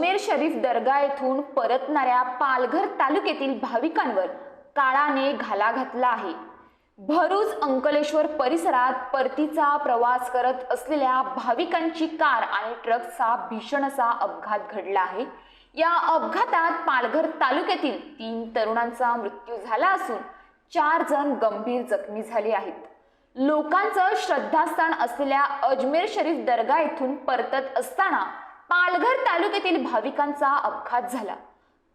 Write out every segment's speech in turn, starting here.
अजमेर शरीफ दर्गा येथून परतणाऱ्या पालघर तालुक्यातील भाविकांवर काळाने घाला घातला आहे। भरूच अंकलेश्वर परिसरात परतीचा प्रवास करत असलेल्या भाविकांची कार आणि ट्रकचा भीषण असा अपघात घडला आहे। या अपघातात पालघर तालुक्यातील 3 तरुणांचा मृत्यू झाला असून 4 जण गंभीर जखमी झाले आहेत। लोकांचं श्रद्धास्थान असलेल्या अजमेर शरीफ दर्गा येथून परतत असताना पालघर तालुक्यातील भाविकांचा अपघात झाला।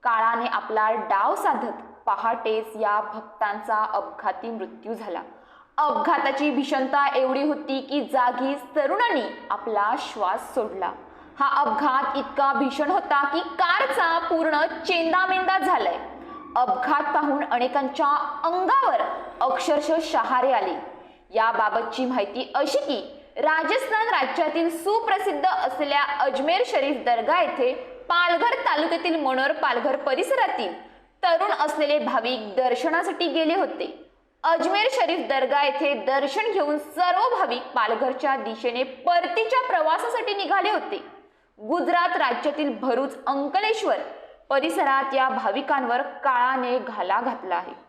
काळाने आपला डाव साधत पहाटेच या भक्तांचा अपघाती मृत्यू झाला। अपघाताची भीषणता एवढी होती की जागीच तरुणांनी आपला श्वास सोडला। हा अपघात इतका भीषण होता की कारचा पूर्ण चेंदामेंदा झालाय। अपघात पाहून अनेकांच्या अंगावर अक्षरशः शहारे आले। याबाबतची माहिती अशी की राजस्थान राज्यातील सुप्रसिद्ध असलेल्या अजमेर शरीफ दर्गा येथे पालघर तालुक्यातील मनोर पालघर परिसरातील तरुण असलेले भाविक दर्शनासाठी गेले होते। अजमेर शरीफ दर्गा येथे दर्शन घेऊन सर्व भाविक पालघरच्या दिशेने परतीच्या प्रवासासाठी निघाले होते। गुजरात राज्यातील भरूच अंकलेश्वर परिसरात या भाविकांवर काळाने घाला घातला आहे।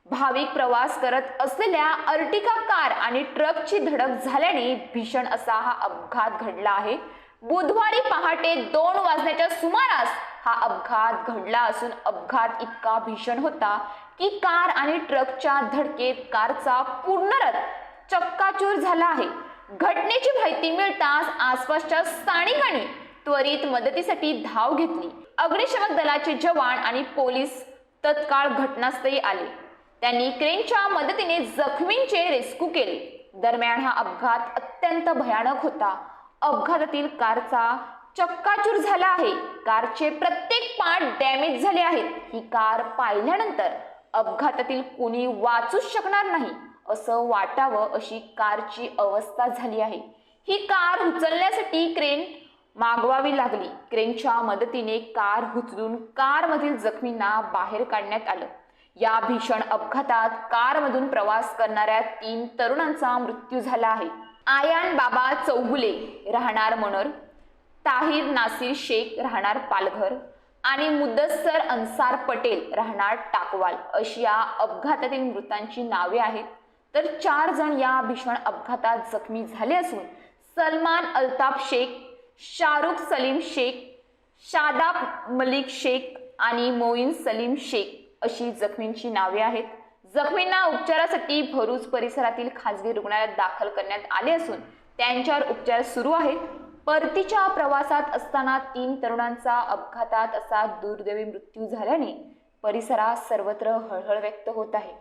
भाविक प्रवास करत असलेल्या अर्टिका कार आणि ट्रकची धडक झाल्याने भीषण असा हा अपघात घडला आहे। बुधवारी पहाटे 2 वाजण्याच्या सुमारास हा अपघात घडला असून अपघात इतका भीषण होता की कार आणि ट्रकच्या धडकेत कारचा पूर्ण रथ चक्काचूर झाला आहे। घटनेची माहिती मिळताच आसपासच्या स्थानिकांनी त्वरित मदतीसाठी धाव घेतली। अग्निशमन दलाचे जवान आणि पोलीस तत्काळ घटनास्थळी आले। त्यांनी क्रेनच्या मदतीने जखमींचे रेस्क्यू केले। दरम्यान हा अपघात अत्यंत भयानक होता। अपघातातील कारचा चक्काचूर झाला आहे। कारचे प्रत्येक पार्ट डॅमेज झाले आहेत। ही कार पाहिल्यानंतर अपघातातील कोणी वाचूच शकणार नाही असं वाटावं अशी कारची अवस्था झाली आहे। ही कार उचलण्यासाठी क्रेन मागवावी लागली। क्रेनच्या मदतीने कार उचलून कारमधील जखमींना बाहेर काढण्यात आलं। या भीषण अपघातात कारमधून प्रवास करणाऱ्या 3 तरुणांचा मृत्यू झाला आहे। आयान बाबा चौगुले राहणार मनोर, ताहिर नासिर शेख राहणार पालघर आणि मुदस्सर अन्सार पटेल राहणार टाकवाल अशी या अपघातातील मृतांची नावे आहेत। तर 4 जण या भीषण अपघातात जखमी झाले असून सलमान अल्ताफ शेख, शाहरुख सलीम शेख, शादाब मलिक शेख आणि मोईन सलीम शेख अशी जखमींची नावे आहेत। जखमींना उपचारासाठी भरूच परिसरातील खासगी रुग्णालयात दाखल करण्यात आले असून त्यांच्यावर उपचार सुरू आहेत। परतीच्या प्रवासात असताना 3 तरुणांचा अपघातात असा दुर्दैवी मृत्यू झाल्याने परिसरात सर्वत्र हळहळ व्यक्त होत आहे।